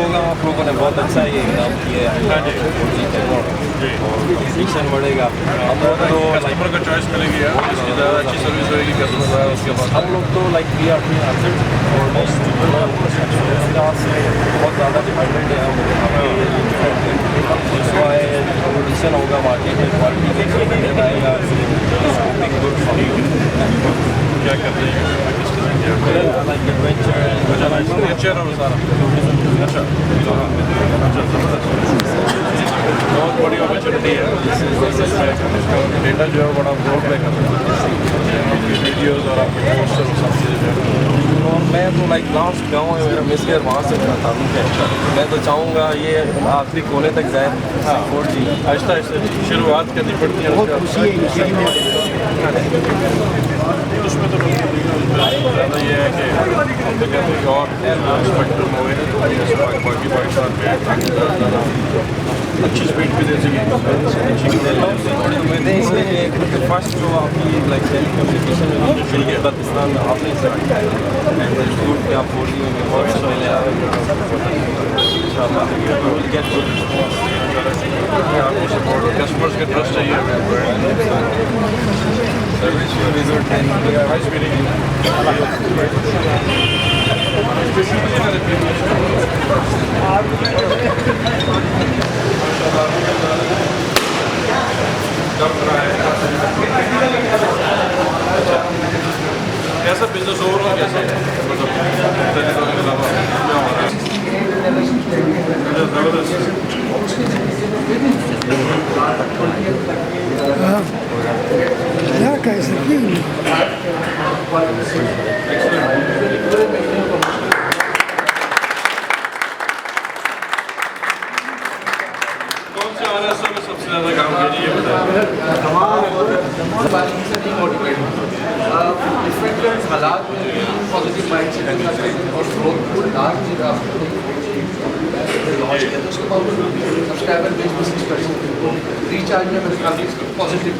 होगा आप लोगों ने बहुत अच्छा ये काम किया है और मिशन बढ़ेगा। हम लोग तो कस्टमर को चॉइस मिलेगी यार, इसकी ज़्यादा अच्छी सर्विस होगी कस्टमर का उसके बाद। हम लोग तो लाइक वी आर ऑलमोस्ट बहुत ज़्यादा डिपेंडेंट है हम कंपटीशन होगा मार्केट में, क्वालिटी देखिए आएगा। क्या करते हैं लाइक एडवेंचर नेचर और सारा अच्छा बहुत बड़ी अपॉर्चुनिटी है। डेटा जो है बड़ा ब्रॉड पे कर रहा है, वीडियोज़ और आपके पोस्टर सब चीज़ें। और मैं तो लाइक लास्ट गाँव है मेरा मिसलियर, वहाँ से मेरा ताल्लुक है। मैं तो चाहूँगा ये आखिरी कोने तक जाए। हाँ 4G आहिस्ता आहिस्ता शुरुआत करनी पड़ती है। बहुत खुशी है उसमें तो ज़्यादा ये है कि कोई और स्पेक्ट्रम हो बाकी पाकिस्तान में अच्छी स्पीड भी दे सकें। मैंने इसलिए फर्स्ट जो आपकी लाइक टेली कम्युनिकेशन में पाकिस्तान में आपने इंस्टीट्यूट के आप 4G में बहुत मिले आपको सपोर्ट कस्टमर्स के ट्रस्ट चाहिए हमें सर्विस कैसा बिजनेस ओवरऑल कैसा है मतलब क्या कह सकते हैं। कौन से RSO में सबसे ज़्यादा काम किया ये बताएं। डिफरेंट हालात में पॉजिटिव माइंड से और ग्रोथ को लास्ट लॉन्च किया तो उसके बाद सब्सक्राइबर बेस बिजनेस कर सकते हो। रिचार्ज में मेरे ख्याल पॉजिटिव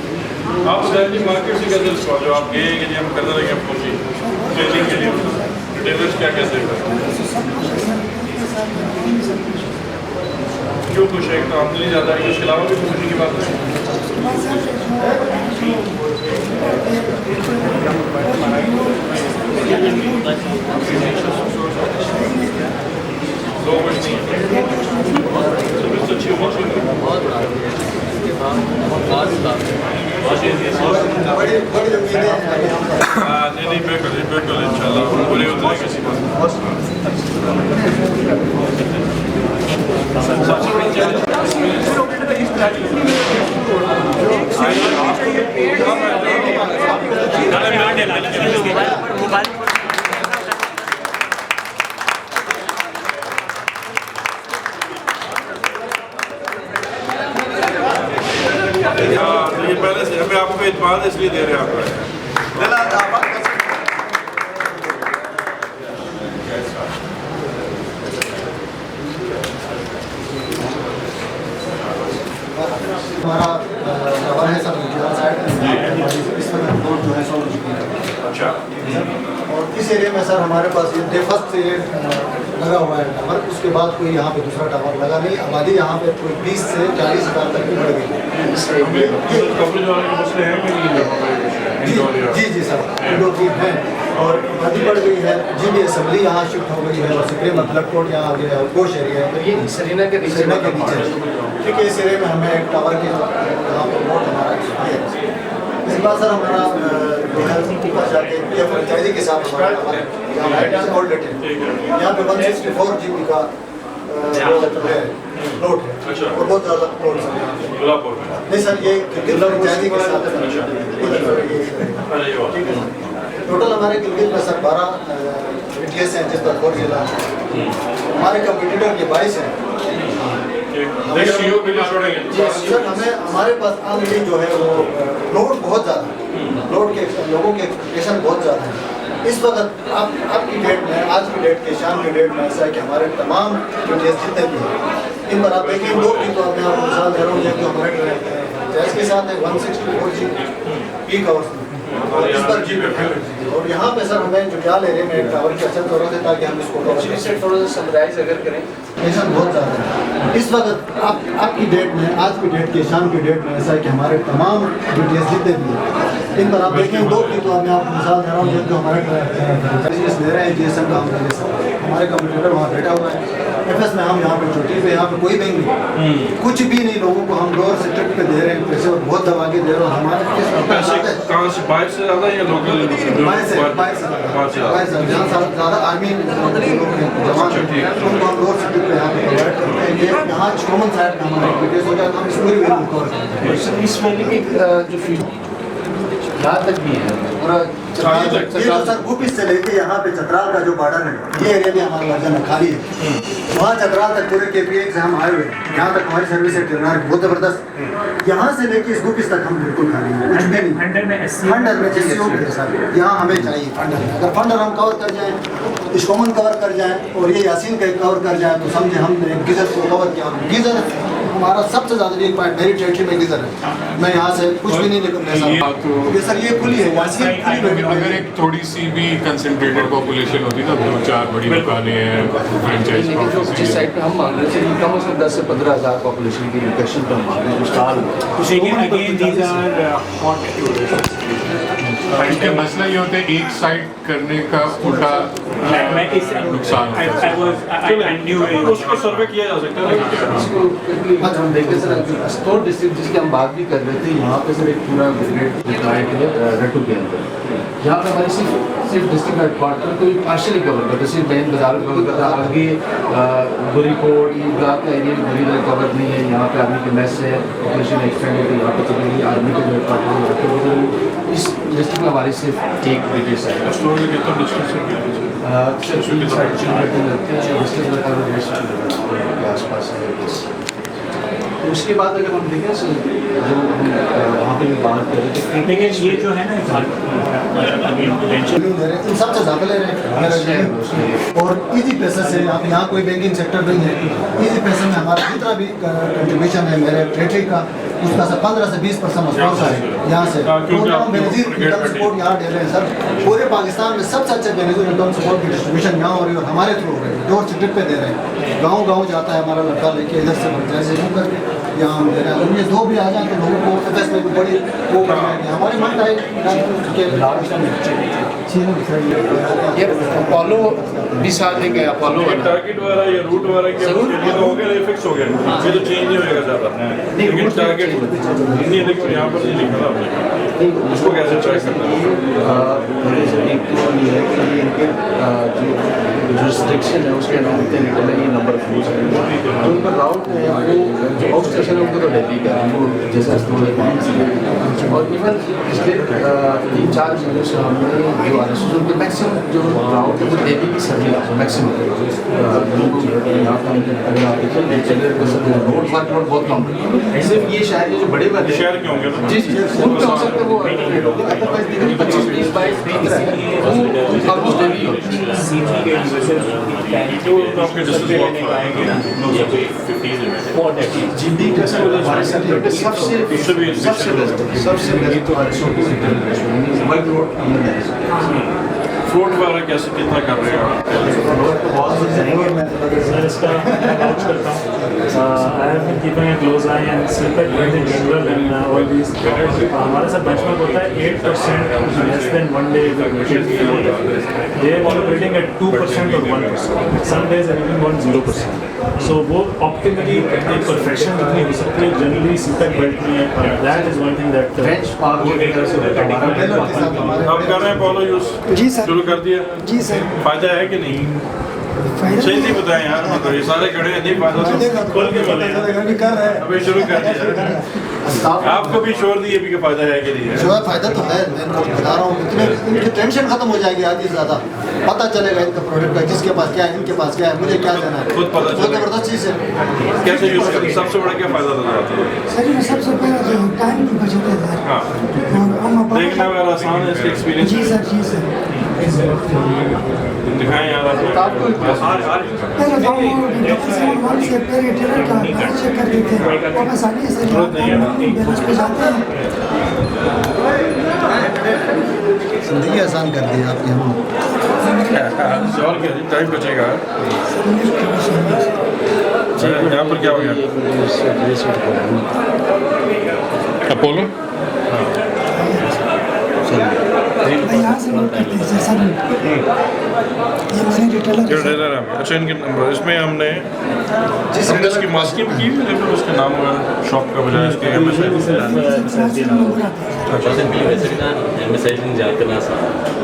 आप सैलरी मार्केट से कैसे रिस्पॉन्स जो आप गए कि हम करते रहेंगे फोन ट्रेनिंग के लिए रिटेलर्स क्या कहते हैं क्यों खुश है? तो आमदनी ज़्यादा है, इसके अलावा भी खुशी की बात है। दो कुछ नहीं है सर्विस अच्छी होनी चाहिए। नहीं बिल्कुल इंशाल्लाह पूरे उतरे किसी बात। सबसे बड़ी चैलेंज ये पहले से हमें आपको इत्मीनान इसलिए दे रहे हैं आपको। हमारा कवर है सर साइड इस पर रोड जो है 100 की। अच्छा और इस एरिया में सर हमारे पास ये फर्स्ट से लगा हुआ है टावर, उसके बाद कोई यहाँ पे दूसरा टावर लगा नहीं। आबादी यहाँ पे कोई 20 से 40 हज़ार तक की बढ़ गई। जी सर इंडोर की है और आबादी बढ़ गई है। GB असेंबली यहाँ शिफ्ट हो गई है और सिक्रे मतलब कोट यहाँ आ गया है और कोश एरिया है ये सरीना के नीचे ठीक है। इस एरिया में हमें एक टावर के यहाँ पर नोट हमारा है। इस बार सर हमारा जो है ऊपर जाके ये फ्रेंचाइजी के साथ हमारा यहाँ पे 164 GB का है नोट है और बहुत ज़्यादा नोट नहीं सर ये फ्रेंचाइजी के साथ टोटल हमारे गिलगित में सर 12 BTS हैं जिस पर 4 जिला हमारे कंपटीटर के 22 हैं। सर हमें हमारे पास ऑलरेडी जो है वो लोड बहुत ज़्यादा है, लोड के लोगों के एक्सपेक्टेशन बहुत ज़्यादा है। इस वक्त आपकी डेट में आज की डेट के शाम की डेट में ऐसा है कि हमारे तमाम BTS जितने भी हैं इन पर आप देखिए दो की तो मैं आपको मिसाल दे रहा हूँ जो हमारे जैस के साथ है 164 GB पीक आवर्स में और इस पर GB और यहाँ पे सर हमें जो क्या ले रहे हैं टावर की अच्छा जरूरत है ताकि हम इसको थोड़ा सा समराइज अगर करें पेशेंट बहुत ज़्यादा है इस वक्त। आपकी डेट में, आज की डेट के, शाम की डेट में ऐसा है कि हमारे तमाम DTS जितने भी हैं इन पर आप देखें 2 की, तो मैं आपको मिसाल दे रहा हूँ जो हमारा GS ले रहे हैं, GSM का हमारे कंप्यूटर वहाँ बैठा हुआ है। FS में हम यहाँ पे छुट्टी पे, यहाँ पे कोई बैंक नहीं, कुछ भी नहीं, लोगों को हम लोअर सेक्टर पे दे रहे हैं पैसे और बहुत दबा के दे रहे हैं। हमारे पैसे कहाँ से, बाहर से ज़्यादा या लोकल? जहाँ ज़्यादा आर्मी लोग हैं, जवान हैं, उनको हम लोअर सेक्टर पे यहाँ पे प्रोवाइड करते हैं। ये यहाँ कॉमन साइड में हमारा एक्टिविटीज हो जाए तो हम इस पूरी वैल्यू कवर करते हैं। इस महीने की जो फीस यहाँ तक भी है पूरा ये जो सर गुपिस से लेके यहाँ पे चतराल का जो बॉर्डर है, ये एरिया भी हमारा वर्जन है, खाली है। वहाँ चतराल तक पूरे KPA से हम आए हुए हैं, यहाँ तक हमारी सर्विस है ट्रेनर बहुत ज़बरदस्त। यहाँ से लेके इस गुपिस तक हम बिल्कुल खाली हैं, कुछ भी नहीं। फंडर में SCO भी है सर, यहाँ हमें चाहिए फंडर। अगर फंडर हम कवर कर जाएँ, इस्कॉमन कवर कर जाएँ और ये यासीन का कवर कर जाए तो समझे हमने गीज़र को कवर किया। गीज़र हमारा सबसे ज़्यादा वीक पॉइंट मेरी टेरिटरी में गीज़र है। मैं यहाँ से कुछ भी नहीं निकलने सर, ये सर ये खुली है, यासीन खुली। अगर एक थोड़ी सी भी कंसंट्रेटेड पॉपुलेशन होती तो 2-4 बड़ी दुकानें हैं, फ्रेंचाइज जिस साइड पे हम मांग रहे थे कम से कम 10 से 15 हज़ार पॉपुलेशन की लोकेशन पर हम मांग रहे हैं स्टॉल। इनके मसला ये होते हैं एक साइड करने का उल्टा नुकसान उसको सर्वे किया जा सकता है। इसको हम देखें सर, स्टोर डिस्ट्रिक्ट जिसकी हम बात भी कर रहे थे, यहाँ पे सर एक पूरा ब्रिगेड डिप्लॉयड है रटू के अंदर। यहाँ पे हमारी सिर्फ डिस्ट्रिक्ट हेडक्वार्टर को पार्शली कवर करते, सिर्फ मेन बाजार कवर करता है। आगे बुरीकोट ईदगाह का एरिया पूरी तरह कवर नहीं है। यहाँ पे आर्मी के मैस है, ऑपरेशन एक्सटेंड होती है, यहाँ पे चलेगी आर्मी के हेडक्वार्टर। इस डिस्ट्रिक्ट में हमारी सिर्फ एक ब्रिगेड है। स्टोर में कितना डिस्टेंस के आसपास है। उसके बाद अगर हम देखें जो हम वहाँ पे भी बात कर रहे थे, लेकिन ये जो है ना इन सबसे ज़्यादा ले रहे हैं और इजी पैसे से। आप यहाँ कोई बैंकिंग सेक्टर नहीं है, इजी पैसे में हमारा जितना भी कंट्रीब्यूशन है मेरे टेरिटरी का, उसका से 15 से 20% स्पॉन्सर है यहाँ से। हम बेनजीर इनकम सपोर्ट यहाँ दे रहे हैं सर। पूरे पाकिस्तान में सबसे अच्छे बेनजीर इनकम सपोर्ट की डिस्ट्रीब्यूशन यहाँ हो रही है और हमारे थ्रू हो रही है। डोर स्टेप पे दे रहे हैं, गाँव जाता है हमारा लड़का लेके इधर से जैसे यूँ करके यहाँ हम दे रहे हैं। अगर ये 2 भी आ जाए तो लोगों को FS में भी बड़ी वो कर रहे हैं। हमारे मन ये अपोलो भी साथ लेके अपोलो टारगेट वाला या रूट वाला क्या ये तो हो गया, ये फिक्स हो गया, ये तो चेंज नहीं होएगा ज़्यादा। लेकिन टारगेट नहीं देखो यहाँ पर नहीं लिखा था आपने, उसको कैसे ट्राई करना है? एक तो ये है कि इनके जो रिस्ट्रिक्शन है उसके नाम पे निकल ये नंबर ऑफ फ्रूट्स है जो उनका राउट है वो जो आउट स्टेशन है उनको तो दिल्ली का वो जैसा स्टोर है वहाँ से। और इवन पिछले 3-4 महीनों से हमने जो उनके मैक्सिमम जो राउट है वो दिल्ली की सर्विस मैक्सिमम यहाँ का अगर आप देखें रोड वर्क रोड बहुत कम है। सिर्फ ये शहर जो बड़े वाले शहर क्यों होंगे? जी जी उनके हो सकते वो 25-20 बाइक वो ऑलमोस्ट डेली आपके डिस्टेंस जिंदगी का सबसे बेस्ट फ्रूट वाला कैसे कितना कर रहे हो? सर इसका लाउंच करता हूँ। I have been keeping a close eye and slipped in general and all these. हमारे साथ बेंचमार्क होता है 8% less than 1 day they are operating at 2% और 1%, some days are even 0%। So वो ऑप्टिमली एक परफेक्शन जितनी हो सकती है जनरली सीपेट बेल्ट में है। That is one thing that आप कर रहे हैं फॉलो यूज? जी सर। शुरू कर दिया? जी सर। फायदा है कि नहीं? सही नहीं बताएं यार, मतलब ये सारे खड़े हैं, नहीं फायदा खोल के बोले अभी शुरू कर दिया। आपको भी शोर दिए भी फायदा है कि नहीं है? जो है फायदा तो है, मैं बता रहा हूँ। इनकी टेंशन खत्म हो जाएगी आधी से ज़्यादा, पता चलेगा इनका प्रोडक्ट का किसके पास क्या है, इनके पास क्या है, मुझे क्या देना है, खुद पता चलेगा। जबरदस्त चीज़ है। कैसे यूज करें? सबसे बड़ा क्या फायदा नजर आता है? सर में सबसे पहला जो टाइम की बचत है सर। हाँ, और हम देखने वाला आसान है इसका एक्सपीरियंस। जी सर, जी सर। दिखाएं यार आपको। पहले गाँव से पहले टेलर का बैलेंस चेक कर देते हैं, वापस आने से बैलेंस पे जाते हैं। जिंदगी आसान कर दी आपकी हम। सवाल क्या टाइम बचेगा? यहाँ पर क्या हो गया? अपोलो भाई यहाँ से लोड करते हैं सर, ये हमारे रिटेलर जो डीलर है, अच्छा इनके नंबर इसमें हमने इसकी मास्किंग की हुई, लेकिन उसका नाम शॉप का बजाय इसके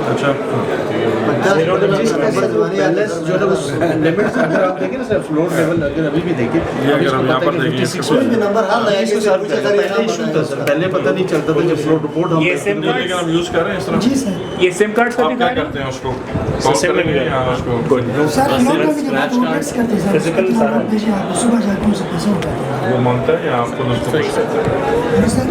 अच्छा बैलेंस जो है उस लिमिट से अगर आप देखिए ना सर, फ्लोट लेवल अगर अभी भी देखिए, ये अगर हम यहाँ पर देखिए कोई भी नंबर हाल लगाएंगे सर, पहले पता नहीं चलता था जब फ्लोट रिपोर्ट हम ये सिम लेकिन हम यूज़ कर रहे हैं इस तरह। जी सर। ये सिम कार्ड का आप भी क्या कार्ड है? करते हैं उसको कॉल करेंगे या उसको सर लोड करने के बाद वो टेक्स्ट करते हैं सर, Physical कितना सारा। लोड भेजिए आप, सुबह जाकर उनसे पैसे उठाते हैं। वो मांगता है या आपको उसको पैसे देते हैं? सर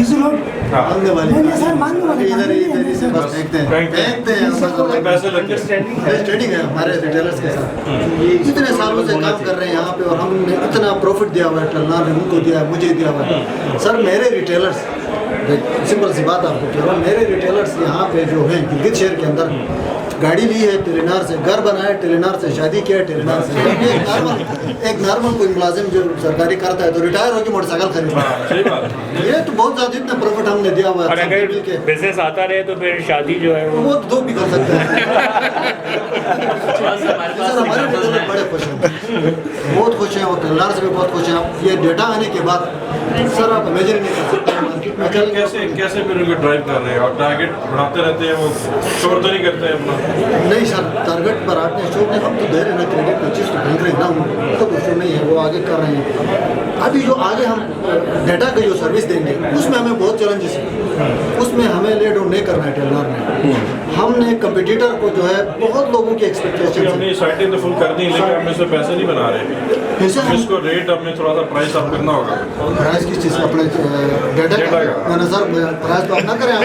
इजी लोड मांगने वाले नहीं नहीं सर, मांगने वाले इधर इधर से बस देखते हैं देखते हैं बस पैसे लगते हैं। ट्रेडिंग है हमारे रिटेलर्स के साथ, इतने सालों से काम कर रहे हैं यहाँ पे और हमने इतना प्रॉफिट दिया हुआ है, टलना ने उनको दिया है, मुझे दिया हुआ है। सर मेरे रिटेलर्स, सिंपल सी बात आपको कह रहा हूँ, मेरे रिटेलर्स यहाँ पे जो हैं गिलगित शहर के अंदर गाड़ी ली है टेलीनार से, घर बनाया टेलीनार से, शादी किया टेलीनार से। एक नॉर्मल कोई मुलाजिम जो सरकारी करता है तो रिटायर होकर मोटरसाइकिल खरीदा, सही बात है। ये तो बहुत ज़्यादा इतना प्रॉफिट हमने दिया हुआ और है अगर मिल के। बिजनेस आता रहे तो फिर शादी जो है वो दो भी कर सकते हैं। सर हमारे रिटेलर बड़े खुश हैं, बहुत खुश हैं और टेलर से भी बहुत खुश हैं। आप ये डेटा आने के बाद सर आप इमेजिन नहीं कर सकते मार्केट में अच्छा कैसे कैसे फिर उनको ड्राइव कर रहे हैं और टारगेट बढ़ाते रहते हैं, वो शोर तो नहीं करते हैं अपना? नहीं सर, टारगेट पर आते हैं शो नहीं, हम तो दे रहे हैं ना क्रेडिट को, चीज़ तो बैंक रहे हैं ना, उनको तो शो नहीं है, वो आगे कर रहे हैं। अभी जो आगे हम डेटा की जो सर्विस देंगे उसमें हमें बहुत चैलेंजेस है, उसमें हमें ले डाउन नहीं करना है टेलर ने। हमने कंपटीटर को जो है बहुत लोगों की एक्सपेक्टेशन अपनी साइटें तो फुल कर दी, लेकिन हम इससे पैसे नहीं बना रहे। इसको रेट अपने थोड़ा सा प्राइस अप करना होगा। प्राइस किस चीज़ का? अपने डेटा डेटा का का। मैंने सर प्राइस तो आप ना करें आप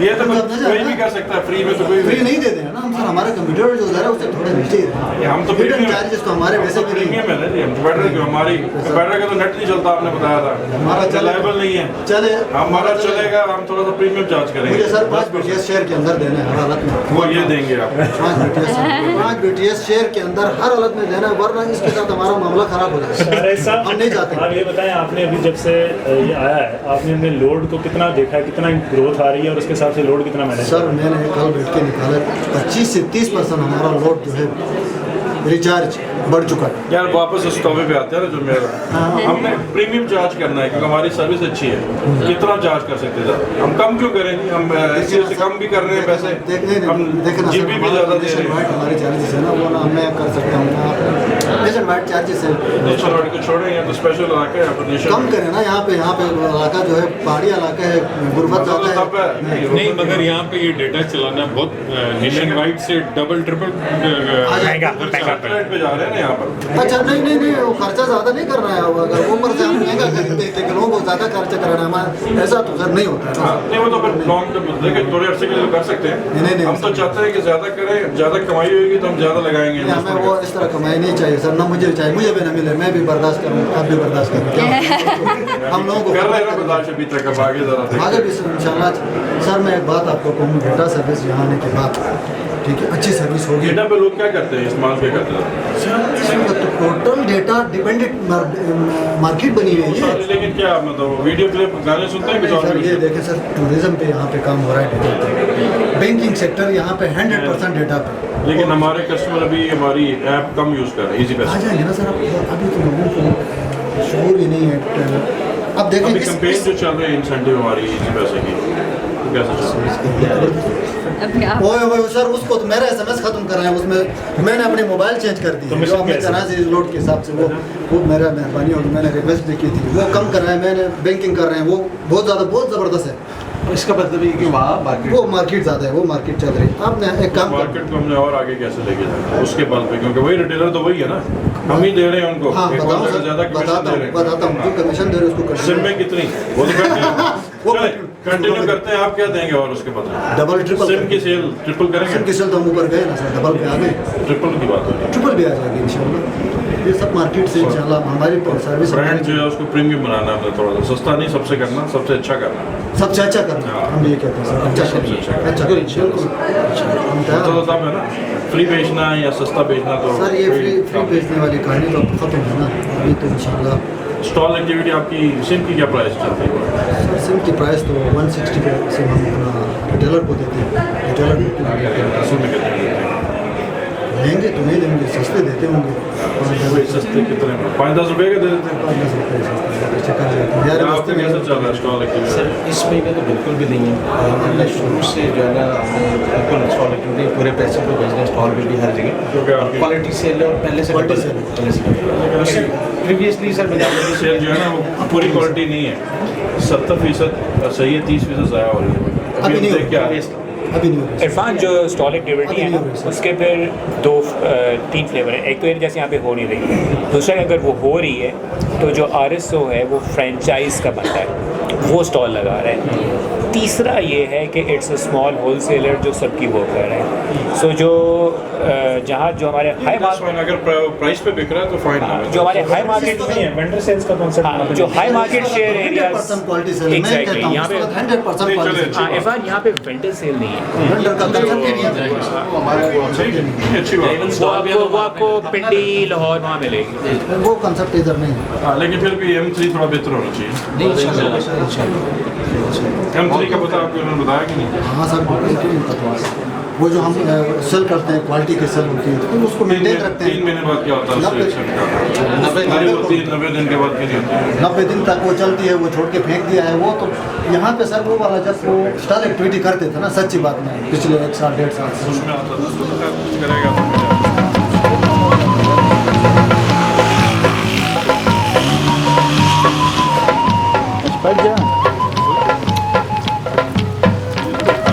ये तो कोई भी कर सकता है, फ्री में तो कोई फ्री नहीं देते हैं ना हम सर, हमारे कंप्यूटर जो है उससे थोड़े नीचे ही है। हम तो हिडन प्रीमियम चार्जेस तो हमारे वैसे भी नहीं प्रीमियम है ना जी, हम कंप्यूटर क्यों हमारी कंप्यूटर का तो नेट नहीं चलता, आपने बताया था हमारा रिलायबल नहीं है। चले हमारा चलेगा, हम थोड़ा सा प्रीमियम चार्ज करेंगे। मुझे सर 5 BTS शेयर के अंदर देना है हर हालत में। वो ये देंगे आप 5 BTS शेयर के अंदर हर हालत में देना है, वरना इसके साथ हमारा मामला खराब हो जाएगा। अरे साहब, हम नहीं चाहते। आप ये बताएं, आपने अभी जब से ये आया है आपने अपने लोड को कितना देखा है, कितना ग्रोथ आ रही है और उसके हिसाब से लोड कितना मैनेज? सर मैंने कल बैठ के निकाला 25 से 30% हमारा लोड जो है रिचार्ज बढ़ चुका है। यार वापस उस टॉपिक पे आते हैं ना, जो मेरा हमने प्रीमियम चार्ज करना है क्योंकि हमारी सर्विस अच्छी है। कितना चार्ज कर सकते हैं? हम कम क्यों करें? हम इसी से कम भी कर रहे हैं पैसे, हम जीबी भी ज़्यादा दे रहे हैं। हमारे चार्जेस है ना वो ना मैं कर सकता हूँ, नेशन वाइड चार्जेस है। नेशनल वाइड को छोड़ें या तो स्पेशल इलाका है, पर नेशनल कम करें ना, यहाँ पे इलाका जो है पहाड़ी इलाका है, गुर्बत ज़्यादा तब है। नहीं, मगर यहाँ पे ये डेटा चलाना बहुत नेशन वाइड से डबल ट्रिपल महंगा रेट पे जा रहे हैं ना यहाँ पर। अच्छा नहीं वो खर्चा ज़्यादा नहीं करना है, अगर ऊपर से हम महंगा खरीदते हैं कि लोगों को ज़्यादा खर्चा कराना है हमारा, ऐसा तो सर नहीं होता है ना। नहीं वो तो फिर लॉन्ग टर्म देखिए, थोड़े अर्से के लिए कर सकते हैं। नहीं, हम तो चाहते हैं कि ज़्यादा करें, ज़्यादा कमाई होगी तो हम ज़्यादा लगाएंगे। हमें वो इस तरह कमाई नहीं चाहिए सर, ना मुझे चाहिए, मुझे भी ना मिले, मैं भी बर्दाश्त करूँ, आप भी बर्दाश्त करें। हम लोगों को कर रहे हैं ना बर्दाश्त अभी तक, अब आगे ज़रा आगे भी इंशाल्लाह। सर मैं एक बात आपको कहूँ, डेटा सर्विस यहाँ आने के बाद ठीक है अच्छी सर्विस होगी। डेटा पे लोग क्या करते हैं, इस्तेमाल क्या करते हैं? इसमें तो टोटल डेटा डिपेंडेंट मार्केट बनी हुई है। लेकिन क्या मतलब वीडियो क्लिप गाने सुनते हैं कुछ और सर भी? ये देखें सर, टूरिज्म पे यहाँ पे काम हो रहा है डेटा पे, बैंकिंग सेक्टर यहाँ पे 100% डेटा पे। लेकिन हमारे कस्टमर अभी हमारी ऐप कम यूज़ कर रहे हैं, इजी आ पैसे। जाएंगे ना सर, अभी तो लोगों को शोर ही नहीं है। अब देखें अभी कैंपेन जो चल रहे हैं इंसेंटिव हमारी इजी पैसे की, तो कैसे चल रहा है? ओए सर उसको तो मेरा SMS खत्म कर रहे हैं, उसमें मैंने अपनी मोबाइल चेंज कर दी है, जो अपने कराची लोड के हिसाब से वो मेरा मेहरबानी होगी, मैंने रिक्वेस्ट भी की थी, वो कम कर रहे हैं, मैंने बैंकिंग कर रहे हैं, वो बहुत ज़बरदस्त है। इसका मतलब ये कि वहाँ वो मार्केट ज़्यादा है, वो मार्केट चल रही है। आपने एक काम मार्केट को हमने और आगे कैसे लेके जाना उसके बल पे, क्योंकि वही रिटेलर तो वही है ना, हम ही दे रहे हैं उनको। हाँ एक बताओ और सर, ज़्यादा कमीशन दे रहे हैं। बताता हूँ जो कमीशन दे रहे हैं उसको सिम में कितनी वो तो कंटिन्यू करते हैं, आप क्या देंगे और उसके बदले? डबल ट्रिपल सिम की सेल ट्रिपल करेंगे? सिम की सेल तो हम ऊपर गए ना सर, डबल पे आ गए, ट्रिपल की बात हो रही है। ट्रिपल भी आ जाएगी इंशाल्लाह। ये सब मार्केट से इंशाल्लाह हमारी सर्विस ब्रांड जो है उसको प्रीमियम बनाना है, मतलब थोड़ा सा सस्ता नहीं, सबसे करना, सबसे अच्छा करना। सबसे अच्छा करना, हम ये कहते हैं सर, अच्छा सबसे अच्छा करना। अच्छा बिल्कुल हम तैयार तो तब है ना, फ्री बेचना या सस्ता बेचना तो सर, ये फ्री बेचने वाली कहानी तो अब खत्म है ना, अभी तो इंशाल्लाह। स्टॉल एक्टिविटी आपकी सिम की क्या प्राइस चलती है? सिम की प्राइस तो 160 के सिम हम अपना रिटेलर को देते हैं, रिटेलर महंगे तो नहीं देंगे, सस्ते देते होंगे, सस्ते कितने 5-10 रुपये के दे देते हैं। 5-10 रुपये सस्ते कर लेते हैं यार। आपका कैसा चल रहा है स्टॉल एक्टिविटी? सर इस महीने तो बिल्कुल भी नहीं है। हमने शुरू से जो है ना, हमने बिल्कुल स्टॉल एक्टिविटी पूरे पैसे को भेजना, स्टॉल पे भी हर क्योंकि जगह आपकी क्वालिटी सेल है और पहले से Quality sale। प्रीवियसली सर बाजार सेल जो है ना वो पूरी क्वालिटी नहीं है, 70% सही है, 30% ज़ाया हो रही है। अभी नहीं देख क्या अभी नहीं हो रहा। इरफान, जो स्टॉल एक्टिविटी है ना, उसके फिर 3 फ्लेवर हैं। एक तो ये जैसे यहाँ पे हो नहीं रही है, दूसरा अगर वो हो रही है तो जो RSO है वो फ्रेंचाइज का बनता है, वो स्टॉल लगा रहा है। तीसरा ये है कि इट्स अ स्मॉल होलसेलर जो सबकी वो कर रहे हैं। सो जो जहाँ जो हमारे हाई मार्केट, अगर प्राइस पे बिक रहा है तो फाइन है। जो हमारे हाई मार्केट नहीं है, वेंडर सेल्स का कॉन्सेप्ट जो high market share area 100% quality sale, मैं कहता हूँ यहाँ पे 100% क्वालिटी सेल। इरफान, यहाँ पे वेंडर सेल नहीं है। वेंडर का कंसेप्ट ही नहीं है, अच्छी बात है। वो आपको पिंडी, लाहौर वहाँ मिलेगी। वो कंसेप्ट इधर नहीं है। हाँ, लेकिन फिर भी M3 थोड़ा बेहतर होना चाहिए। M3 का पता आपको उन्होंने बताया कि नहीं? हाँ सर, क्वालिटी नहीं पता है। वो जो हम सेल करते हैं, क्वालिटी के सेल होती है, तो उसको मेंटेन रखते हैं। 3 महीने बाद क्या होता है उससे एक्शन का? 90 दिन के बाद फिर होती है। 90 दिन तक वो चलती है, वो छोड़ के फेंक दिया है। वो तो यहाँ पे सर वो वाला जब वो स्टॉल एक्टिविटी करते थे ना, सच्ची बात में पिछले 1 साल 1.5 साल से उसमें आता था तो कुछ करेगा तो मिलेगा।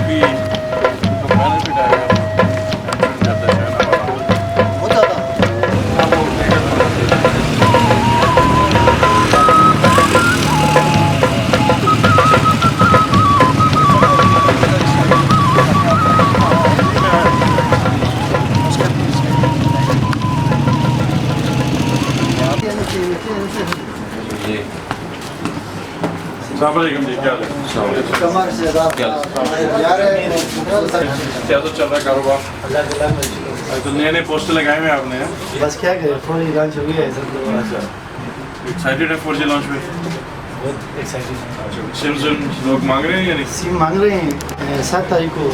अभी तो benefit आएगा, ज़्यादा चाइना वाला। हो जाता। अस्सलामुअलैकुम जी, क्या हाल है? कमर से यार क्या तो चल रहा है कारोबार? तो नए पोस्टर लगाए हुए हैं आपने? बस क्या करें, फोन ही लॉन्च हो गया है सर। एक्साइटेड है 4G लॉन्च पे? बहुत एक्साइटेड। सिम लोग मांग रहे हैं या नहीं? सिम मांग रहे हैं। 7 तारीख को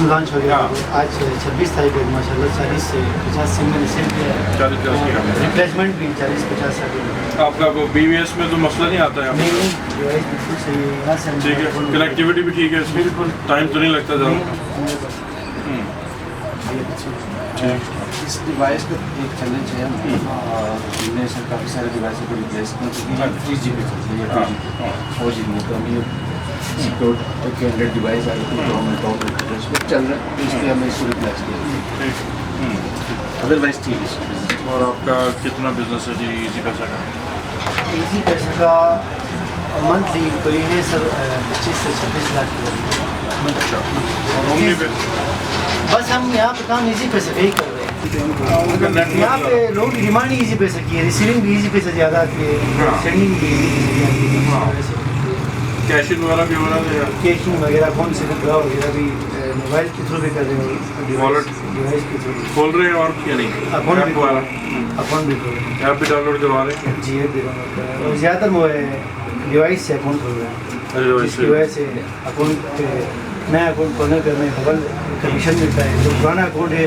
लॉन्च हो गया, आज 26 तारीख को माशाल्लाह 40 से 50 सिम मैंने सेल किया है। 40-50 की कमी है। रिप्लेसमेंट भी 40-50 साल। आपका वो BVS में तो मसला नहीं आता है? नहीं, डिवाइस बिल्कुल सही है, यहाँ से ठीक है, कनेक्टिविटी भी ठीक है इसमें? बिल्कुल, टाइम तो नहीं लगता ज़्यादा? ठीक। इस डिवाइस का एक चैलेंज है, हमने सर काफ़ी सारे डिवाइस को रिप्लेस किया, क्योंकि 3GB चलती है, 4G नहीं। तो हम ये सिक्योर 100 डिवाइस आए थे, तो हमें टॉप चल रहा है, तो इसलिए हमने इसको रिप्लेस किया। अदरवाइज ठीक है। और आपका कितना बिजनेस है जी इजी पैसा का? इजी पैसे का मंथली तो ये है सर 25 से 26 लाख की। अच्छा, और ओमनी पे? बस हम यहाँ पे काम इजी पैसे पे ही कर रहे हैं। यहाँ पे लोग डिमांड ही इजी पैसे की है, रिसीविंग भी इजी पैसे ज़्यादा आती है, सेंडिंग भी इजी कैशिंग वगैरह भी हो रहा है? कैशिंग वगैरह कौन से विड्रॉ वगैरह भी मोबाइल के थ्रू भी कर रहे हैं, वॉलेट डिवाइस के थ्रू खोल रहे हैं और क्या नहीं? अकाउंट भी ऐप वाला अकाउंट भी खोल रहे हैं। ऐप भी डाउनलोड करवा रहे हैं? जी ऐप भी डाउनलोड कर रहे हैं, और ज़्यादातर वो डिवाइस से अकाउंट खोल रहे हैं, जिसकी वजह से अकाउंट पे नया अकाउंट खोलने पर हमें डबल कमीशन मिलता है। जो पुराना अकाउंट है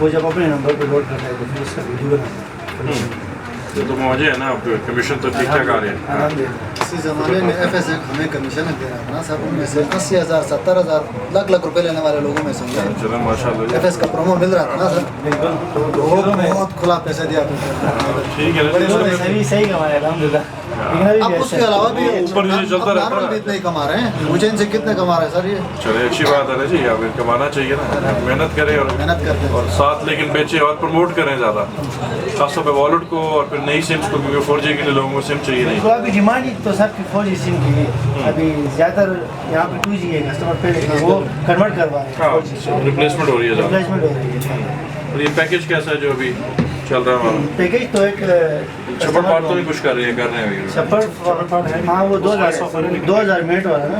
वो जब अपने नंबर पर लोड करता है तो फिर उसका वीडियो बनाता है। ये तो मौजे है ना, आपको कमीशन तो ठीक ठाक आ रहे हैं। इसी ज़माने में FS हमें कमीशन दे रहा था ना सर, उनमें से 80,000 70,000 लाख रुपए लेने वाले लोगों में से चलो माशाल्लाह। FS का प्रोमो मिल रहा था ना सर, तो वो बहुत खुला पैसे दिया था। ठीक है ना, सही कमाया अलहमदुलिल्लाह। अब उसके अलावा भी ऊपर नीचे चलता रहता नॉर्मल भी इतने ही कमा रहे हैं। उज्जैन से कितने कमा रहे हैं सर ये? चले अच्छी बात है ना जी, आप कमाना चाहिए ना, मेहनत करें और मेहनत करते हैं और साथ लेकिन बेचे और प्रमोट करें ज़्यादा, खासतौर पे वॉलेट को और फिर नई सिम्स को, क्योंकि 4G के लिए लोगों को सिम चाहिए नहीं। तो अभी डिमांड ही तो सर 4G सिम की है। अभी ज़्यादातर यहाँ पे 2G है, कस्टमर पे वो कन्वर्ट करवा रहे हैं। हाँ, रिप्लेसमेंट हो रही है ज़्यादा। रिप्लेसमेंट हो रही है। और ये पैकेज कैसा है जो अभी चल रहा है हमारा। पैकेज तो एक छप्पड़ पार्ट तो नहीं कुछ कर रही है, कर रहे हैं अभी। छप्पड़ हाँ वो 2000 मिनट वाला ना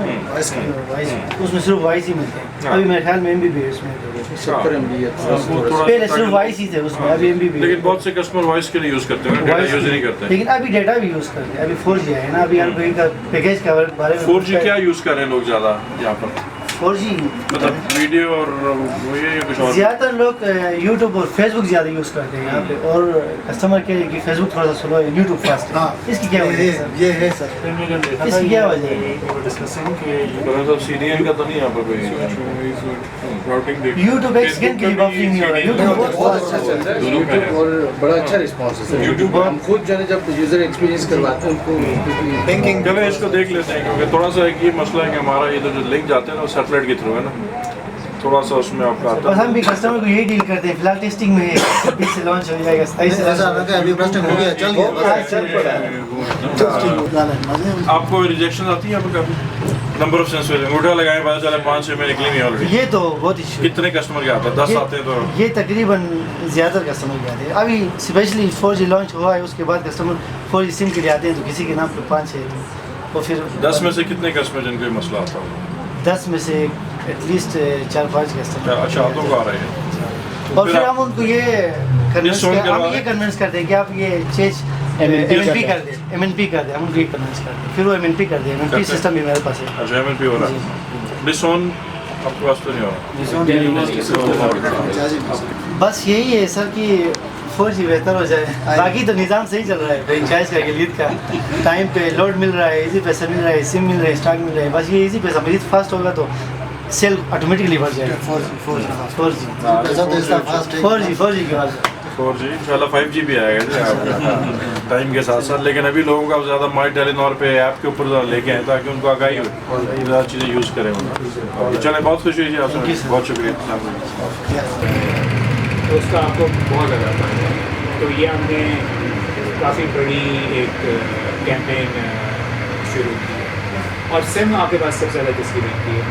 उसमें सिर्फ वॉइस ही मिलते हैं। अभी मेरे ख्याल में MBB है उसमें। पहले सिर्फ वॉइस ही थे उसमें, अभी MBB। लेकिन बहुत से कस्टमर वॉइस के लिए यूज़ करते हैं, डेटा यूज़ नहीं करते। लेकिन अभी डेटा भी यूज़ करते हैं। अभी 4G है ना, अभी हर कोई का पैकेज के बारे में 4G क्या यूज़ कर रहे हैं लोग ज़्यादा यहाँ पर? 4G मतलब वीडियो और वो ये कुछ और? ज़्यादातर लोग YouTube और Facebook ज़्यादा यूज़ करते हैं यहाँ पे, और कस्टमर के लिए कि Facebook थोड़ा सा स्लो है, YouTube फास्ट है। इसकी क्या वजह है सर? ये है सर, इसकी क्या वजह है? CDN का तो नहीं यहाँ पर कोई YouTube एक सेकंड के लिए बफरिंग नहीं हो रहा है। YouTube बहुत अच्छा चल रहा है YouTube, और बड़ा अच्छा रिस्पॉन्स है सर YouTube। हम खुद जो है जब यूज़र एक्सपीरियंस करवाते हैं उनको बैंकिंग। चलो इसको देख लेते हैं, क्योंकि थोड़ा सा एक ये मसला है कि हमारा इधर जो लिंक जाते हैं ना वो सैटेलाइट के थ्रू है ना, थोड़ा सा उसमें आपका आता और है। हम भी कस्टमर को यही डील करते हैं। फिलहाल टेस्टिंग में है, 26 से लॉन्च हो जाएगा, 27 से ऐसा लगा अभी टेस्टिंग हो गया, चल गया। आपको रिजेक्शन आती है यहाँ पर काफ़ी? नंबर ऑफ सेंसर अंगूठा लगाए पता चला 5-6 में निकली नहीं ऑलरेडी। ये तो बहुत इशू। कितने कस्टमर के आते हैं? 10 आते हैं तो ये तकरीबन ज़्यादातर कस्टमर के आते हैं। अभी स्पेशली 4G लॉन्च हुआ है, उसके बाद कस्टमर 4G सिम के लिए आते हैं, तो किसी के नाम पर 5-6 और फिर 10 में से कितने कस्टमर जिनको ये मसला आता है? 10 में से एटलीस्ट 4-5 कस्टमर। अच्छा आतों को आ रहे हैं। और फिर हम उनको ये कन्विंस करते हैं कि आप ये चेंज MNP कर दे, MNP कर दे, हम उनको ये कन्विंस करते हैं, फिर वो MNP कर दे। MNP सिस्टम भी मेरे पास है। अच्छा MNP हो रहा है। डिसोन आपके पास तो नहीं हो रहा? बस यही है सर कि 4G बेहतर हो जाए, बाकी तो निज़ाम सही चल रहा है। फ्रेंचाइज का गिलीद का टाइम पे लोड मिल रहा है, इजी पैसा मिल रहा है, सिम मिल रहा है, स्टॉक मिल रहा है। बस ये इजी पैसा मजीद फास्ट होगा तो सेल ऑटोमेटिकली बढ़ जाएगा। 4G के बाद 4G इंशाल्लाह 5G भी आएगा जी आपका टाइम के साथ साथ। लेकिन अभी लोगों का ज़्यादा माई टेलीनॉर पे ऐप के ऊपर ज़्यादा लेके आए ताकि उनको आगाही हो, ज़्यादा चीज़ें यूज़ करें। चलें, बहुत खुशी हुई जी आपसे, बहुत शुक्रिया। तो उसका आपको बहुत ज़्यादा फायदा है। तो ये हमने काफ़ी बड़ी एक कैंपेन शुरू की है। और सिम आपके पास सबसे ज़्यादा किसकी बिकती है?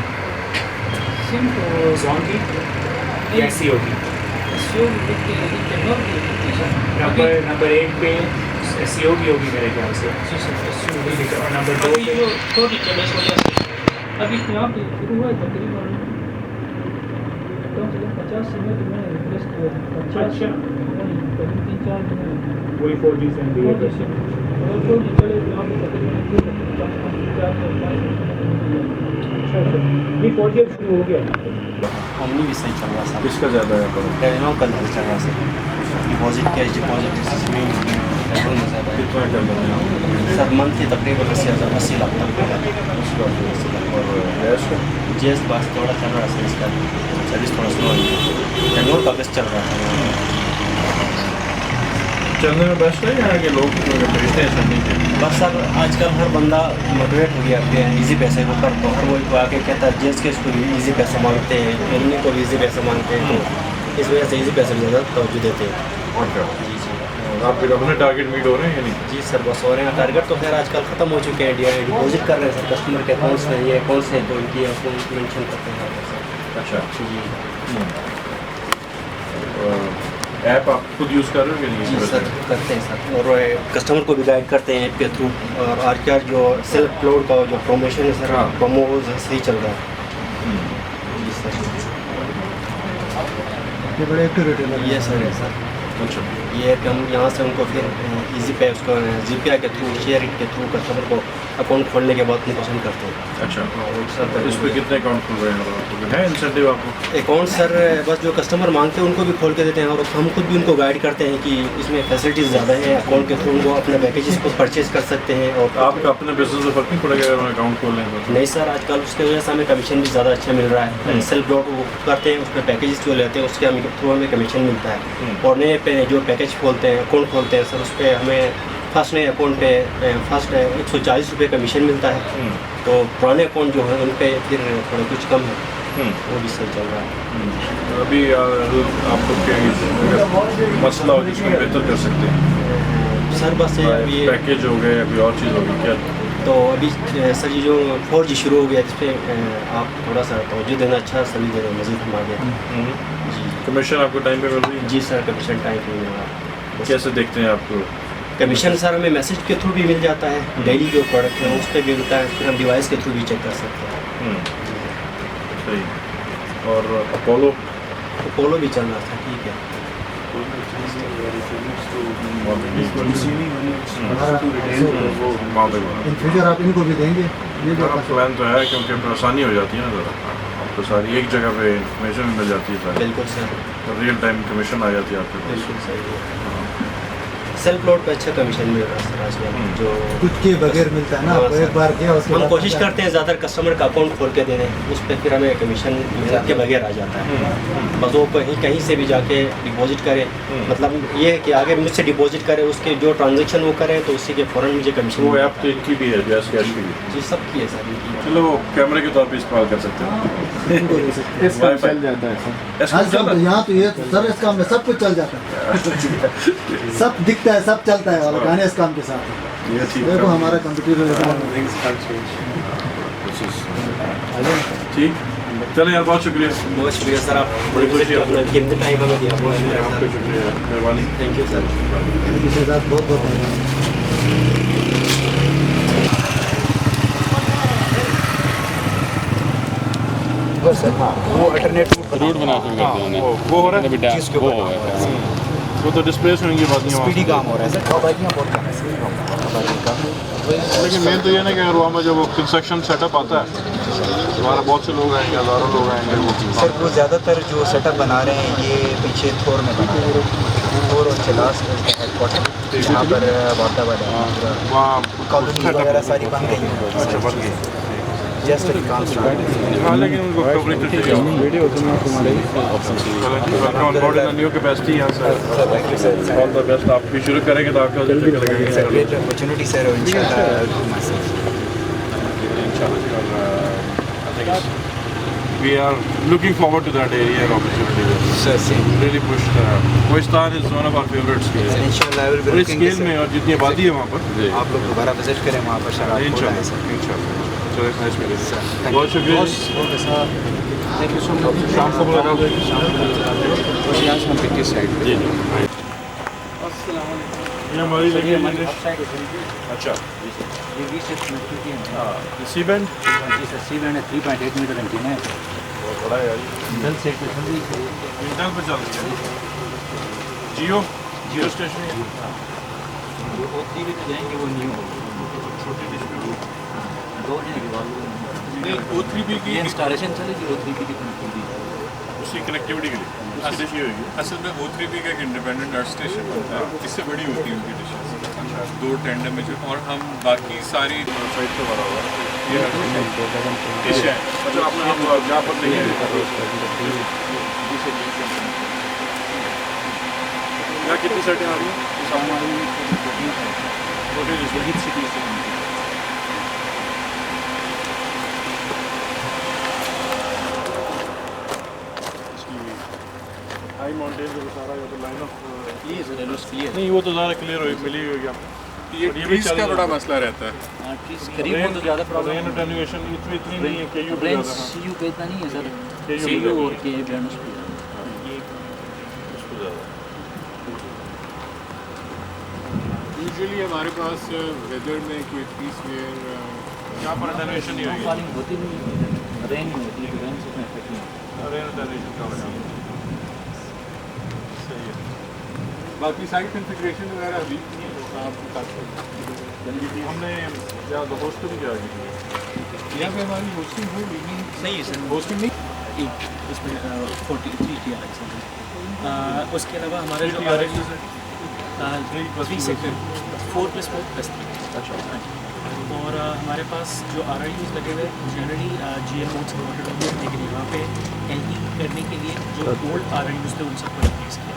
सिम तो जॉन की या CO की? नंबर 1 पे CO की होगी मेरे ख्याल से। और नंबर 2 पे अभी यहाँ पे शुरू हुआ है तकरीबन 50 मिनट में रिप्लेस किया। 50 3-4 दिन वही 4G सिम भी है। और 4G चले तो यहाँ पे तकरीबन 50 नहीं 4G अब शुरू हो गया। हमने भी सही चल रहा सर। किसका ज़्यादा है? टेलीनॉर का चल रहा सर। डिपॉजिट कैश डिपॉजिट इसमें टेलीनॉर में ज़्यादा है। कितना कर रहे हैं सर मंथली तकरीबन 80 लाख तक का और गैस का? GS बस थोड़ा चल रहा है सर, इसका सर्विस थोड़ा स्लो है। टेलीनॉर का बेस्ट चल रहा है। चलने में बेस्ट है यहाँ के लोग भेजते हैं चलने के? बस सर आजकल हर बंदा मोटिवेट हो गया इजी पैसे को कर, तो हर वो आके कहता है GS के इसको इजी पैसा मांगते हैं, एलनी को भी इजी पैसा मांगते हैं, तो इस वजह से इजी पैसे ज़्यादा तवज्जो देते हैं। अच्छा जी जी। आपके अपने टारगेट मीट हो रहे हैं या नहीं? जी सर बस हो रहे हैं। टारगेट तो खैर आजकल ख़त्म हो चुके हैं। डिपॉजिट कर रहे हैं सर, कस्टमर के अकाउंट्स में ये अकाउंट्स हैं तो इनकी अकाउंट मेंशन करते हैं सर। अच्छा जी ऐप आप खुद यूज़ कर रहे हो कि नहीं? जी सर करते हैं सर, और कस्टमर को भी गाइड करते हैं ऐप के थ्रू। और आजकल जो सेल्फ अपलोड का जो प्रमोशन है सर, प्रोमो सही चल रहा है। जी सर ये बड़े एक्टिव रिटेलर ये सर है सर। अच्छा ये कि हम यहाँ से उनको फिर इजी पे उसको GPI के थ्रू शेयर के थ्रू कस्टमर को अकाउंट खोलने के बाद उनको सेंड करते हैं। अच्छा और सर इस पर कितने अकाउंट खुल रहे हैं? है इंसेंटिव आपको? अकाउंट सर बस जो कस्टमर मांगते हैं उनको भी खोल के देते हैं, और हम खुद भी उनको गाइड करते हैं कि इसमें फैसिलिटीज़ ज़्यादा हैं। अकाउंट के थ्रू उनको अपने पैकेजेस को परचेज कर सकते हैं। और आपका अपने बिजनेस में फर्क नहीं पड़ेगा अगर हम अकाउंट खोल लें तो? नहीं सर आजकल उसके वजह से हमें कमीशन भी ज़्यादा अच्छा मिल रहा है। सेल्फ लॉट वो करते हैं, उस पर पैकेजेस जो लेते हैं उसके हमें थ्रू हमें कमीशन मिलता है। और नए पे जो पैकेज खोलते हैं अकाउंट खोलते हैं सर, उस पर हमें फर्स्ट नए अकाउंट पे फर्स्ट 140 रुपये कमीशन मिलता है। तो पुराने अकाउंट जो है उन पर फिर थोड़ा कुछ कम है, वो भी सही चल रहा है। अभी आपको क्या मसला हो जिसको बेहतर कर सकते हैं? सर बस अभी पैकेज हो गए, अभी और चीज़ होगी क्या? तो अभी सर ये जो 4G शुरू हो गया इस पर आप थोड़ा सा तवज्जो देना, अच्छा सर्विस देना, मज़ीद हम आगे। जी कमीशन आपको टाइम पे मिल रही है? जी सर कमीशन टाइम पे मिल रहा है। कैसे देखते हैं आपको? कमीशन सर हमें मैसेज के थ्रू भी मिल जाता है, डेली जो प्रोडक्ट है उस पर भी मिलता है, फिर हम डिवाइस के थ्रू भी चेक कर सकते हैं। सही। और अपोलो भी चल रहा था, ठीक है। इन फ्यूचर आप इनको भी देंगे? ये जो प्लान तो है, क्योंकि आसानी हो जाती है ना ज़रा, आपको सारी एक जगह पे इंफॉर्मेशन मिल जाती है सारी। बिल्कुल सर, रियल टाइम कमीशन आ जाती है आपके पास। बिल्कुल सही। सेल्फ लोड पे अच्छा कमीशन मिल रहा है सर आजकल, जो कुछ के बगैर मिलता है ना, आपको एक बार किया उसके हम बाद कोशिश करते हैं ज़्यादातर कस्टमर का अकाउंट खोल के दे दें, उस पर फिर हमें कमीशन मेहनत के बगैर आ जाता है। बस वो कहीं से भी जाके डिपॉजिट करे, मतलब ये है कि आगे मुझसे डिपॉजिट करे, उसके जो ट्रांजेक्शन वो करे तो उसी के फ़ौरन मुझे कमीशन। वो ऐप तो इनकी भी है, जैस कैश की भी। जी सबकी है सर इनकी। चलो वो कैमरे के तौर पे इस्तेमाल कर सकते हैं। चल जाता है सर। यहाँ तो ये सर इस काम में सब कुछ चल जाता है, सब दिखता है, सब चलता है, और गाने इस काम के साथ है। ये ठीक देखो हमारा कंप्यूटर ठीक। चलो यार, बहुत शुक्रिया। बहुत शुक्रिया सर, आप बड़ी खुशी है। अपना कीमती टाइम हमें दिया, बहुत शुक्रिया आपका शुक्रिया, मेहरबानी। Thank you sir. बहुत बहुत धन्यवाद। वो अल्टरनेटिव रूट बना के कर देना वो हो रहा है, जिसके वो हो गया है। वो तो डिस्प्लेस होंगी बात नहीं। स्पीडी काम हो रहा है सर। लेकिन मेन तो ये ना कि अगर वहाँ में जब वो कंस्ट्रक्शन सेटअप आता है, हमारा बहुत से लोग आएंगे, हज़ारों लोग आएंगे। वो सर वो ज़्यादातर जो सेटअप बना रहे हैं ये पीछे थोर में बना रहे हैं, थोर और चिलास हेडक्वार्टर यहाँ पर वातावरण है, वहाँ कॉलोनी वगैरह सारी बन रही है। जस्ट हाँ, लेकिन उनको कवरेज तो चाहिए। वीडियो तुम्हारे न्यू कैपेसिटी यहाँ से ऑल द बेस्ट। आप भी शुरू करेंगे तो आपका great opportunity sir, we are looking forward to that area and opportunity. Sir, same. Really push. Kohistan is one of our favorite scales. Inshallah, I will be looking scale में और जितनी आबादी है वहाँ पर, आप लोग दोबारा विजिट करें वहाँ पर सर। इंशाल्लाह। चलो नाइस मीटिंग सर, बहुत शुक्रिया। Thank you so much. शाम को मुलाकात होगी। यहाँ से हम पिक साइड पे। ये हमारी लगी है। अच्छा, सी बैंड। जी सर, सी बैंड है, 3.8 मीटर एंटीना है। बहुत बड़ा है यार। इंटेल सेट पे चल रही है। इंटेल पे चल रही है। जियो स्टेशन है। जो O3 भी जाएंगे वो न्यू छोटी डिश दो हैं। O3B की इंस्टॉलेशन चलेगी, O3B की कनेक्टिविटी उसकी कनेक्टिविटी के लिए असल में O3B का एक इंडिपेंडेंट अर्थ स्टेशन बनता है, इससे बड़ी होती है उनकी डिशेस। दो टेंडर में जो, और हम बाकी सारी साइड पे भरा हुआ है। ये डिश है। अच्छा, आपने आप जहाँ पर नहीं है यहाँ कितनी सेटें आ रही हैं? छोटी सिटी से हाई माउंटेन जो सारा या तो लाइन ऑफ क्लियर नहीं, वो तो ज़्यादा क्लियर हो मिली होगी आपको। ये ट्रीज का बड़ा मसला रहता है। करीब हो तो ज़्यादा प्रॉब्लम रेन अटेन्यूएशन इतनी नहीं है। केयू पे रेंज ज़्यादा है। सीयू पे इतना नहीं है सर, KU सीयू और के बैंड उस पे यूजुअली हमारे पास वेदर में कोई पीस वेयर यहाँ पर अटेन्यूएशन नहीं होगी। फॉलिंग होती नहीं, रेन नहीं होती, रेन से इतना इफेक्ट नहीं होता। रेन अटेन्यूएशन का होगा। सही है। बाकी साइड कॉन्फ़िगरेशन वगैरह अभी आप बता सकते। हमने या तो होस्टिंग क्या है? यहाँ पे हमारी होस्टिंग हो लेकिन सही है सर। होस्टिंग नहीं एक इसमें 43 TRX है। उसके अलावा हमारे जो RX 3 सेक्टर 4+4+3। अच्छा। और हमारे पास जो RIUs लगे हुए हैं जनरली GL मोड सपोर्टेड होते हैं, लेकिन यहाँ पे LE करने के लिए जो ओल्ड RIUs थे उन सबको रिप्लेस किया।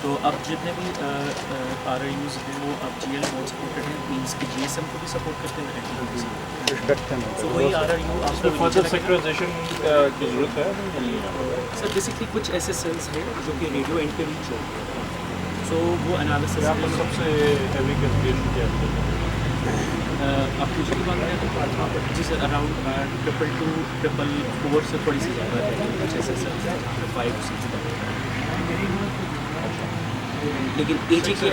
तो अब जितने भी RIUs हैं वो अब GL मोड सपोर्टेड हैं, मीन्स कि GSM को भी सपोर्ट करते हैं, LE को भी सपोर्ट करते हैं। तो वही RIU आपको फर्दर सेक्टराइजेशन की ज़रूरत है सर। बेसिकली कुछ ऐसे सेल्स हैं जो कि रेडियो एंड पे रीच हो गए, तो वो एनालिसिस यहाँ पर सबसे हैवी कैलकुलेशन क्या है? आप फ्यूचर की बात करें तो जी सर अराउंड 222, 444 से थोड़ी सी ज़्यादा है, कुछ ऐसे सर 5 6। लेकिन एजे के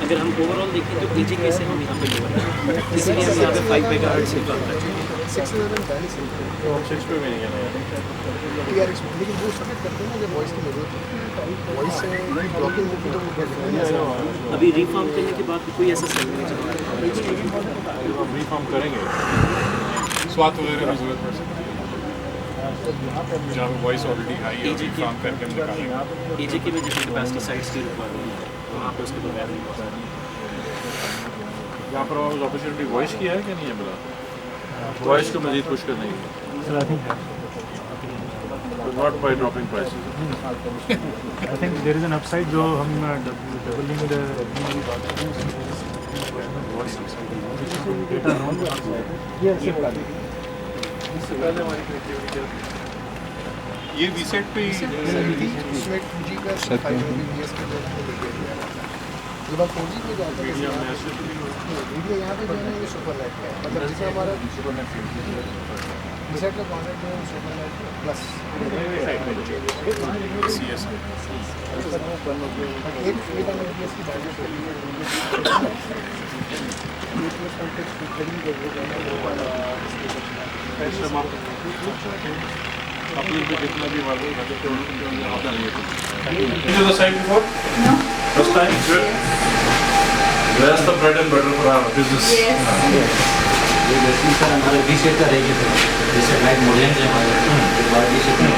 अगर हम ओवरऑल देखें तो एजे के से हम यहाँ पे लोअर है, इसलिए हम यहाँ पे 5 मेगाहर्ट्ज़ से काम करते हैं। 6 पे भी नहीं है लेकिन वो सबमिट करते हैं ना जब वॉइस की जरूरत है, वॉइस से ब्लॉकिंग होगी तो अभी रिफॉर्म करने के बाद कोई ऐसा सेल नहीं चल रहा है। रिफॉर्म करेंगे स्वास्थ्य वगैरह की जरूरत पड़ सकती है जहाँ पे वॉइस ऑलरेडी हाई है, रिफॉर्म करके हम निकालेंगे। एजे की वजह से कैपेसिटी साइट्स की रिक्वायरमेंट है, वहाँ पे उसके बगैर नहीं होता है। यहाँ पर अपॉर्चुनिटी वॉइस की है कि नहीं है बता वॉइस को मजीद पुश करने की not by dropping prices I think there is an upside जो हम डबलिंग द डेटा नॉन इससे पहले हमारी कनेक्टिविटी क्या थी ये वीसेट पे उसमें 2G का 5 Mbps के जो है लेके गया जब आप 4G पे जाते हैं वीडियो यहाँ पे जो है ना ये सुपरनेट का है, मतलब जिसमें हमारा सुपरनेट वीसेट का कॉन्सेप्ट जो है सुपरनेट प्लस CS एक Mbps की बैंडविड्थ के लिए अपने पे जितना भी वाले the site before? No. First time? Good. Where's the bread and butter for our business? Yes. ये वैसे सर हमारे वीसेट का रहेगी सर, जैसे लाइक मॉडर्न है हमारे बाद वीसेट में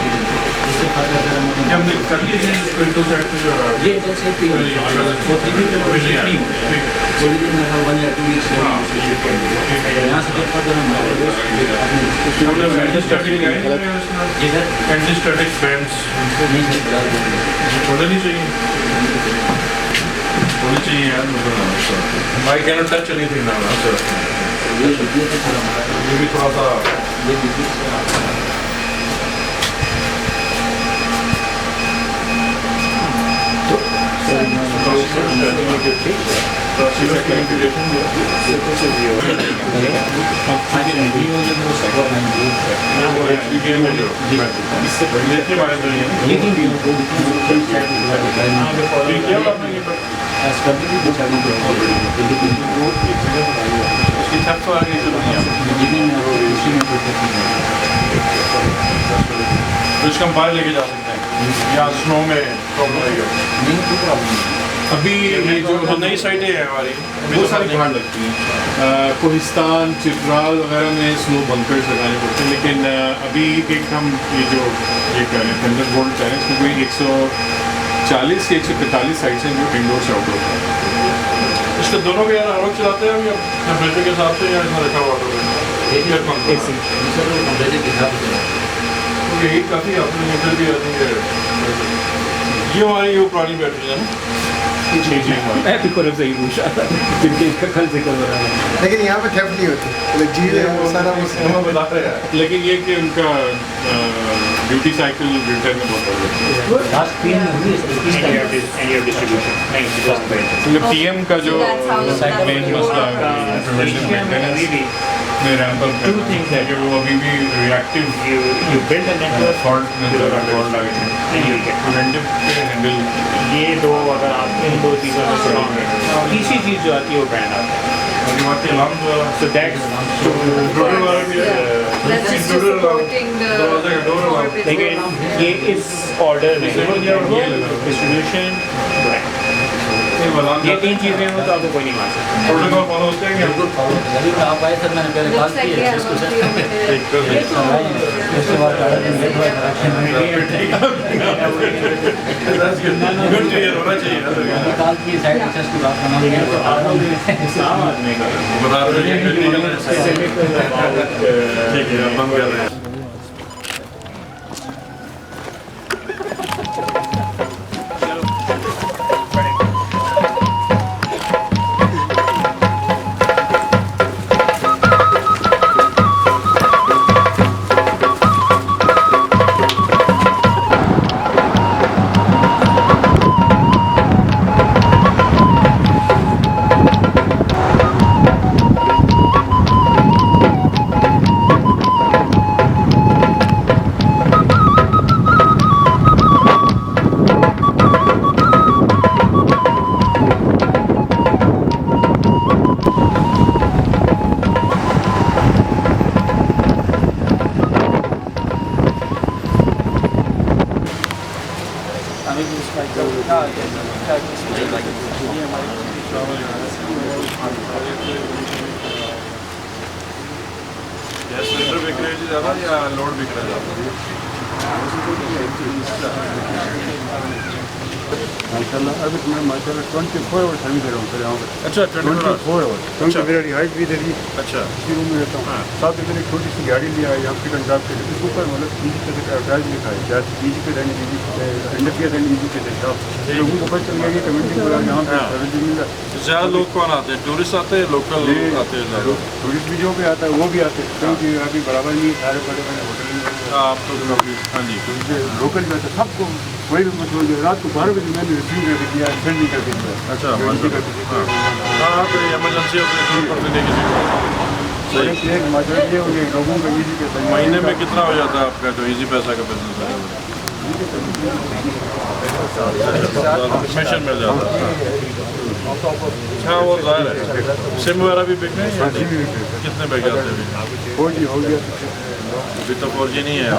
इससे फर्क अगर हमने कर लिए हैं इंटू सेट पे जो ये इंटू सेट पे वो 3 वीक में बोली दिन में 1 या 2 वीक्स यहाँ से जब फर्क हम हमने बैंड स्टैटिक है जी सर बैंड स्टैटिक बैंड्स नहीं सर होना नहीं चाहिए होनी चाहिए यार I cannot touch anything now sir ये भी थोड़ा सा ये इसका हम बाहर लेके जा सकते हैं या स्नो में प्रॉब्लम आएगा अभी ये जो नई साइटें हैं हमारी बहुत सारी बाहर लगती हैं कोहिस्तान चित्राल वगैरह में स्नो बंकर्स लगाने पड़ते हैं, लेकिन अभी एक हम ये जो ये कर रहे हैं थंडरबोल्ट कर रहे हैं इसमें कोई 140 से 145 साइट्स हैं जो इंडोर से आउटडोर है। इसके दोनों के यार आरोप चलाते हैं या टेम्परेचर के हिसाब से या इसमें रखा हुआ यही काफ़ी अपनी मीटर भी आती है ये हमारी वो पुरानी बैटरी है ना मैं भी कोरब सही पूछा क्योंकि इसका कल जिक्र हो रहा है लेकिन यहाँ पे थेफ्ट नहीं होती, जी वो सारा हम बता रहे हैं लेकिन ये कि उनका ड्यूटी साइकिल विंटर में बहुत बढ़ जाती है। पीएम का जो मेन मसला में रैंपल टू थिंग्स है जो वो अभी भी reactive you build a network fault preventive handle ये दो अगर आप इन दो चीज़ों में स्ट्रॉन्ग है तीसरी चीज़ जो आती है वो ब्रांड आता है so that's लेकिन ये इस ऑर्डर में डिस्ट्रीब्यूशन ये 3 चीज़ें हो तो आपको कोई नहीं मान सकता प्रोटोकॉल फॉलो होते हैं जरूर आप आए सर मैंने पहले बात की है डिस्कशन उसके बाद निकाल की साइड एक्सेस की बात करना बता रहे हैं ज़्यादा या लोड बिक रहा है? माशाल्लाह अभी तो मैं माशाल्लाह 24 आवर्स सर्विस दे रहा हूँ सर यहाँ पर। अच्छा 24 आवर्स क्योंकि मेरा रिहाइश भी इधर ही अच्छा इसी रूम में रहता हूँ। साथ में एक छोटी सी गाड़ी लिया है यहाँ पिक एंड ड्रॉप के लिए, इसके ऊपर मतलब पीजी पे एडवर्टाइज लिखा है क्या पीजी पे रहने इंडस्ट्रियल एंड ईजी पे स्टाफ लोगों को पता चल गया कि कम्युनिटी को यहाँ पे सर्विस मिल रहा है। ज़्यादा लोग कौन आते हैं? टूरिस्ट आते हैं, लोकल आते हैं ज़्यादा? टूरिस्ट भी जो भी आता है वो भी आते हैं क्योंकि अभी बराबर नहीं सारे बड़े बड़े होटल आप तो हाँ जी लोकल जो है सबको वही भी मशहूर है। रात को 12 बजे मैंने रिसीव करके दिया सेंड नहीं करके दिया। अच्छा हाँ तो इमरजेंसी पर देने की लोगों का ईजी पैसा महीने में कितना हो जाता है आपका जो ईजी पैसा का बिजनेस है? कमीशन मिल जाता है। हाँ वो ज़ाहिर है। सिम वगैरह भी बिकने हैं? कितने बिक जाते हैं अभी? 4G हो गया अभी तो 4G नहीं है।